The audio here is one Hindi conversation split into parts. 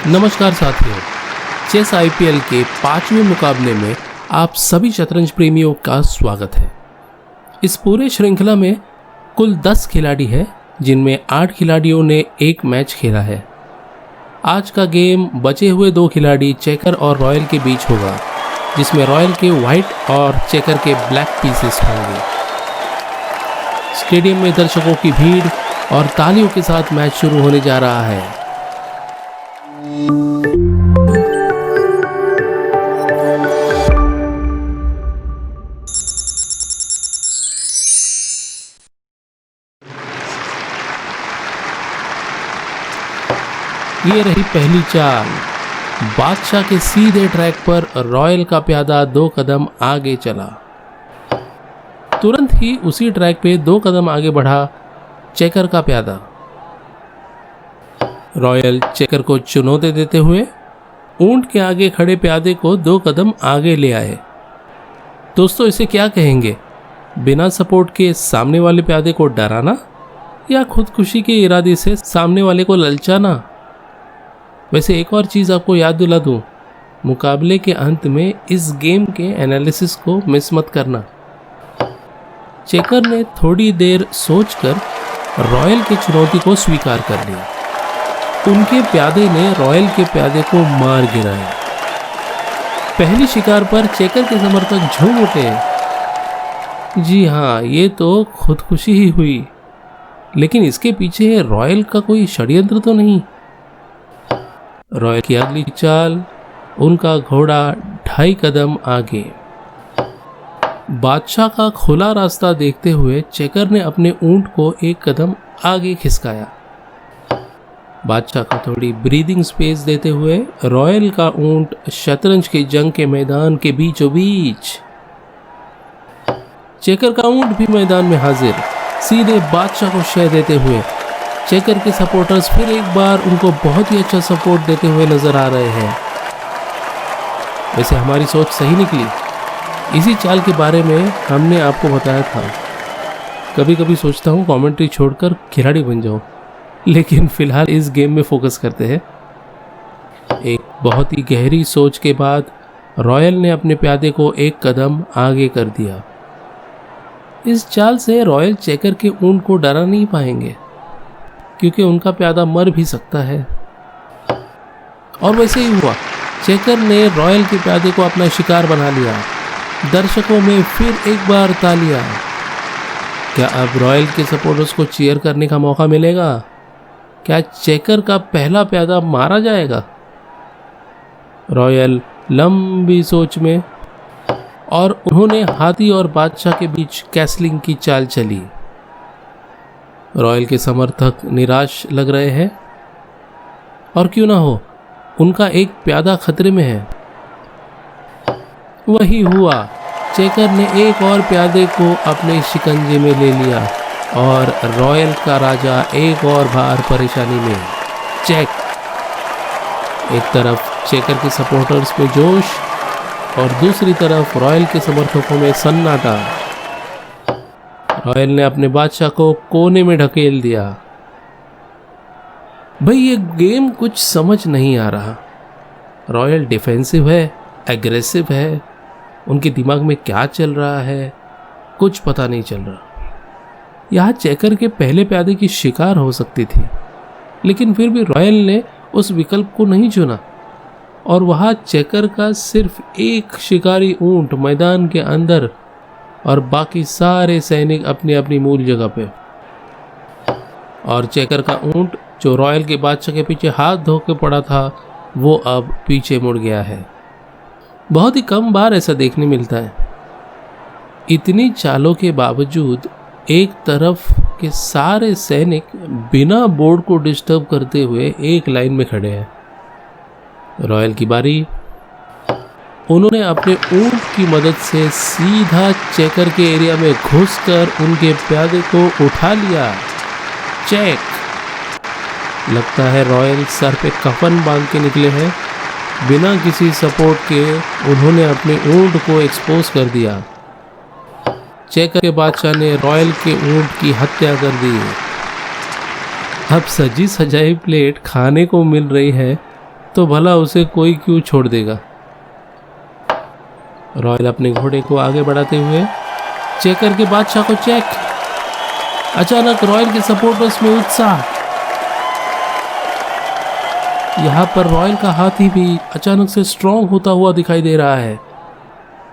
नमस्कार साथियों, चेस आईपीएल के 5वें मुकाबले में आप सभी शतरंज प्रेमियों का स्वागत है। इस पूरे श्रृंखला में कुल 10 खिलाड़ी हैं, जिनमें 8 खिलाड़ियों ने एक मैच खेला है। आज का गेम बचे हुए 2 खिलाड़ी चेकर और रॉयल के बीच होगा, जिसमें रॉयल के व्हाइट और चेकर के ब्लैक पीसेस होंगे। स्टेडियम में दर्शकों की भीड़ और तालियों के साथ मैच शुरू होने जा रहा है। ये रही पहली चाल। बादशाह के सीधे ट्रैक पर रॉयल का प्यादा 2 कदम आगे चला। तुरंत ही उसी ट्रैक पे 2 कदम आगे बढ़ा चेकर का प्यादा। रॉयल चेकर को चुनौती देते हुए ऊंट के आगे खड़े प्यादे को 2 कदम आगे ले आए। दोस्तों, इसे क्या कहेंगे? बिना सपोर्ट के सामने वाले प्यादे को डराना या खुदकुशी के इरादे से सामने वाले को ललचाना? वैसे एक और चीज़ आपको याद दिला दूं, मुकाबले के अंत में इस गेम के एनालिसिस को मिस मत करना। चेकर ने थोड़ी देर सोचकर रॉयल की चुनौती को स्वीकार कर लिया। उनके प्यादे ने रॉयल के प्यादे को मार गिराया। पहली शिकार पर चेकर के समर्थक झूम उठे। जी हाँ, ये तो खुदकुशी ही हुई, लेकिन इसके पीछे रॉयल का कोई षड्यंत्र तो नहीं। रॉयल की अगली चाल, उनका घोड़ा 2.5 कदम आगे। बादशाह का खुला रास्ता देखते हुए चेकर ने अपने ऊंट को 1 कदम आगे खिसकाया। बादशाह को थोड़ी ब्रीदिंग स्पेस देते हुए रॉयल का ऊंट शतरंज के जंग के मैदान के बीचों बीच। चेकर का ऊंट भी मैदान में हाजिर, सीधे बादशाह को शह देते हुए। चेकर के सपोर्टर्स फिर एक बार उनको बहुत ही अच्छा सपोर्ट देते हुए नजर आ रहे हैं। वैसे हमारी सोच सही निकली। इसी चाल के बारे में हमने आपको बताया था। कभी कभी सोचता हूँ कमेंट्री छोड़कर खिलाड़ी बन जाऊँ, लेकिन फिलहाल इस गेम में फोकस करते हैं। एक बहुत ही गहरी सोच के बाद रॉयल ने अपने प्यादे को 1 कदम आगे कर दिया। इस चाल से रॉयल चेकर के ऊंट को डरा नहीं पाएंगे, क्योंकि उनका प्यादा मर भी सकता है। और वैसे ही हुआ। चेकर ने रॉयल के प्यादे को अपना शिकार बना लिया। दर्शकों में फिर एक बार तालियां। क्या अब रॉयल के सपोर्टर्स को चीयर करने का मौका मिलेगा? क्या चेकर का पहला प्यादा मारा जाएगा? रॉयल लंबी सोच में, और उन्होंने हाथी और बादशाह के बीच कैसलिंग की चाल चली। रॉयल के समर्थक निराश लग रहे हैं, और क्यों ना हो, उनका एक प्यादा खतरे में है। वही हुआ। चेकर ने एक और प्यादे को अपने शिकंजे में ले लिया और रॉयल का राजा एक और बार परेशानी में। चेक। एक तरफ चेकर के सपोर्टर्स में जोश और दूसरी तरफ रॉयल के समर्थकों में सन्नाटा। रॉयल ने अपने बादशाह को कोने में ढकेल दिया। भाई, ये गेम कुछ समझ नहीं आ रहा। रॉयल डिफेंसिव है, एग्रेसिव है, उनके दिमाग में क्या चल रहा है कुछ पता नहीं चल रहा। यहाँ चेकर के पहले प्यादे की शिकार हो सकती थी, लेकिन फिर भी रॉयल ने उस विकल्प को नहीं चुना, और वहाँ चेकर का सिर्फ एक शिकारी ऊंट मैदान के अंदर और बाकी सारे सैनिक अपनी अपनी मूल जगह पे। और चेकर का ऊंट जो रॉयल के बादशाह के पीछे हाथ धो के पड़ा था, वो अब पीछे मुड़ गया है। बहुत ही कम बार ऐसा देखने मिलता है। इतनी चालों के बावजूद एक तरफ के सारे सैनिक बिना बोर्ड को डिस्टर्ब करते हुए एक लाइन में खड़े हैं। रॉयल की बारी। उन्होंने अपने ऊंट की मदद से सीधा चेकर के एरिया में घुसकर उनके प्यादे को उठा लिया। चेक। लगता है रॉयल सर पे कफन बांध के निकले हैं। बिना किसी सपोर्ट के उन्होंने अपने ऊंट को एक्सपोज कर दिया। चेकर के बादशाह ने रॉयल के ऊंट की हत्या कर दी। अब सजी सजाई प्लेट खाने को मिल रही है तो भला उसे कोई क्यों छोड़ देगा। रॉयल अपने घोड़े को आगे बढ़ाते हुए चेकर के बादशाह को चेक। अचानक रॉयल के सपोर्टर्स में उत्साह। यहां पर रॉयल का हाथी भी अचानक से स्ट्रांग होता हुआ दिखाई दे रहा है।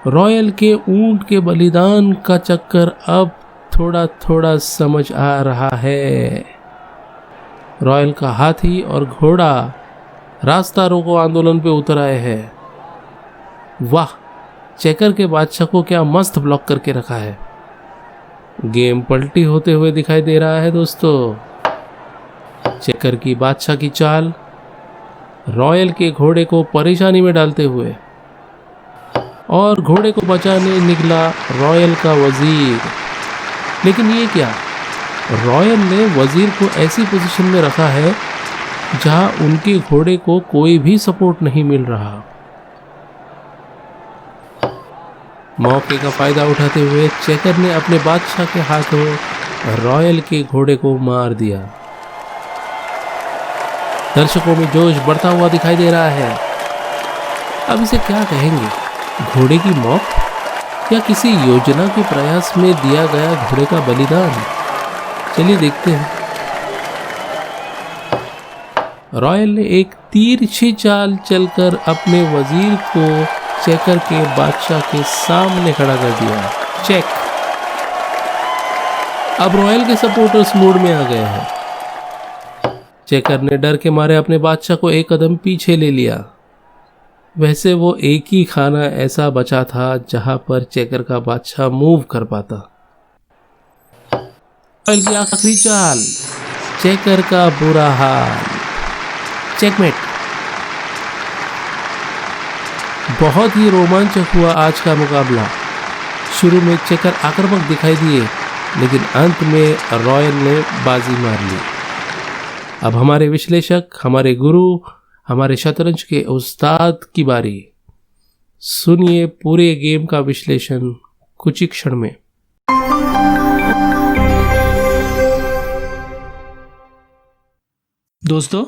रॉयल के ऊंट के बलिदान का चक्कर अब थोड़ा थोड़ा समझ आ रहा है। रॉयल का हाथी और घोड़ा रास्ता रोको आंदोलन पे उतर आए हैं। वाह, चेकर के बादशाह को क्या मस्त ब्लॉक करके रखा है। गेम पलटी होते हुए दिखाई दे रहा है दोस्तों। चेकर की बादशाह की चाल रॉयल के घोड़े को परेशानी में डालते हुए, और घोड़े को बचाने निकला रॉयल का वजीर। लेकिन ये क्या, रॉयल ने वजीर को ऐसी पोजीशन में रखा है जहां उनके घोड़े को कोई भी सपोर्ट नहीं मिल रहा। मौके का फायदा उठाते हुए चेकर ने अपने बादशाह के हाथों रॉयल के घोड़े को मार दिया। दर्शकों में जोश बढ़ता हुआ दिखाई दे रहा है। अब इसे क्या कहेंगे, घोड़े की मौत या किसी योजना के प्रयास में दिया गया घोड़े का बलिदान? चलिए देखते हैं। रॉयल ने एक तिरछी चाल चलकर अपने वजीर को चेकर के बादशाह के सामने खड़ा कर दिया। चेक। अब रॉयल के सपोर्टर्स मूड में आ गए हैं। चेकर ने डर के मारे अपने बादशाह को एक कदम पीछे ले लिया। वैसे वो एक ही खाना ऐसा बचा था जहां पर चेकर का बादशाह मूव कर पाता। रॉयल की आखिरी चाल, चेकर का बुरा हाल। चेकमेट। बहुत ही रोमांचक हुआ आज का मुकाबला। शुरू में चेकर आक्रामक दिखाई दिए, लेकिन अंत में रॉयल ने बाजी मार ली। अब हमारे विश्लेषक, हमारे गुरु, हमारे शतरंज के उस्ताद की बारी। सुनिए पूरे गेम का विश्लेषण कुछ ही क्षण में। दोस्तों,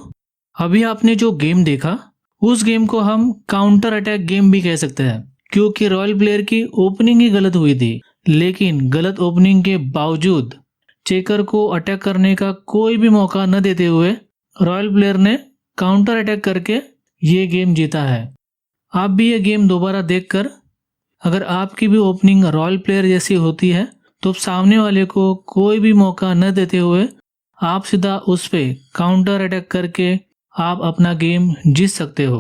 अभी आपने जो गेम देखा उस गेम को हम काउंटर अटैक गेम भी कह सकते हैं, क्योंकि रॉयल प्लेयर की ओपनिंग ही गलत हुई थी। लेकिन गलत ओपनिंग के बावजूद चेकर को अटैक करने का कोई भी मौका न देते हुए रॉयल प्लेयर ने काउंटर अटैक करके ये गेम जीता है। आप भी ये गेम दोबारा देखकर, अगर आपकी भी ओपनिंग रॉयल प्लेयर जैसी होती है तो सामने वाले को कोई भी मौका न देते हुए आप सीधा उस पे काउंटर अटैक करके आप अपना गेम जीत सकते हो।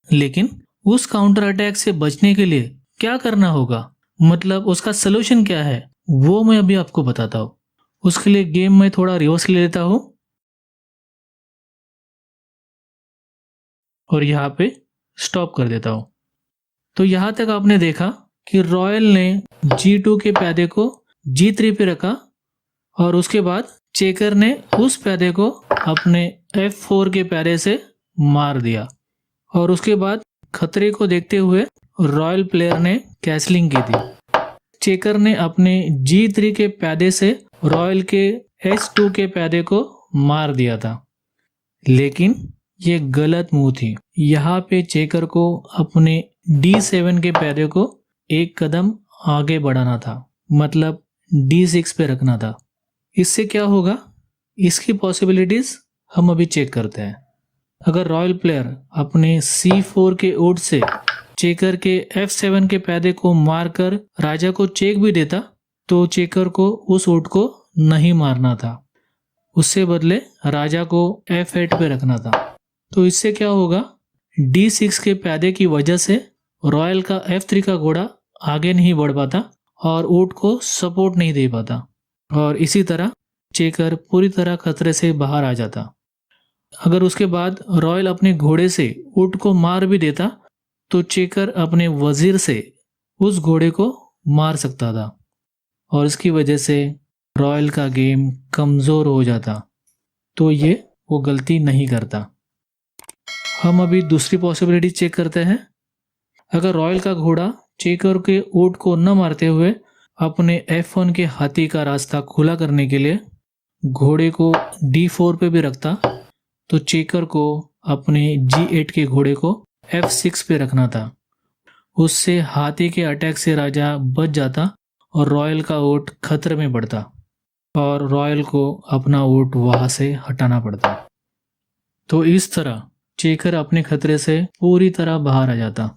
लेकिन उस काउंटर अटैक से बचने के लिए क्या करना होगा, मतलब उसका सलूशन क्या है, वो मैं अभी आपको बताता हूँ। उसके लिए गेम में थोड़ा रिवर्स ले लेता हूँ और यहाँ पे स्टॉप कर देता हूँ। तो यहाँ तक आपने देखा कि रॉयल ने G2 के प्यादे को G3 पे रखा और उसके बाद चेकर ने उस प्यादे को अपने F4 के प्यादे से मार दिया। और उसके बाद खतरे को देखते हुए रॉयल प्लेयर ने कैसलिंग की थी। चेकर ने अपने G3 के प्यादे से रॉयल के H2 के प्यादे को मार दिया था। लेकिन ये गलत मूव थी। यहाँ पे चेकर को अपने D7 के प्यादे को एक कदम आगे बढ़ाना था, मतलब D6 पे रखना था। इससे क्या होगा, इसकी पॉसिबिलिटीज हम अभी चेक करते हैं। अगर रॉयल प्लेयर अपने C4 के ऊँट से चेकर के F7 के प्यादे को मारकर राजा को चेक भी देता तो चेकर को उस ऊँट को नहीं मारना था, उससे बदले राजा को F8 पे रखना था। तो इससे क्या होगा, D6 के प्यादे की वजह से रॉयल का F3 का घोड़ा आगे नहीं बढ़ पाता और ऊँट को सपोर्ट नहीं दे पाता, और इसी तरह चेकर पूरी तरह खतरे से बाहर आ जाता। अगर उसके बाद रॉयल अपने घोड़े से ऊँट को मार भी देता तो चेकर अपने वजीर से उस घोड़े को मार सकता था और इसकी वजह से रॉयल का गेम कमज़ोर हो जाता। तो ये वो गलती नहीं करता। हम अभी दूसरी पॉसिबिलिटी चेक करते हैं। अगर रॉयल का घोड़ा चेकर के ऊँट को न मारते हुए अपने F1 के हाथी का रास्ता खुला करने के लिए घोड़े को D4 पे भी रखता तो चेकर को अपने G8 के घोड़े को F6 पे रखना था। उससे हाथी के अटैक से राजा बच जाता और रॉयल का ऊँट खतरे में पड़ता और रॉयल को अपना ऊँट वहां से हटाना पड़ता। तो इस तरह चेकर अपने खतरे से पूरी तरह बाहर आ जाता।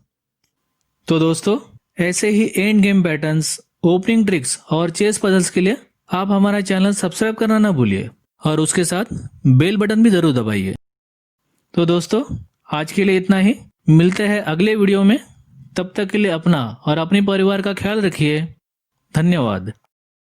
तो दोस्तों, ऐसे ही end game patterns, opening tricks और चेस पजल्स के लिए आप हमारा चैनल सब्सक्राइब करना ना भूलिए और उसके साथ बेल बटन भी जरूर दबाइए। तो दोस्तों, आज के लिए इतना ही। मिलते हैं अगले वीडियो में। तब तक के लिए अपना और अपने परिवार का ख्याल रखिए। धन्यवाद।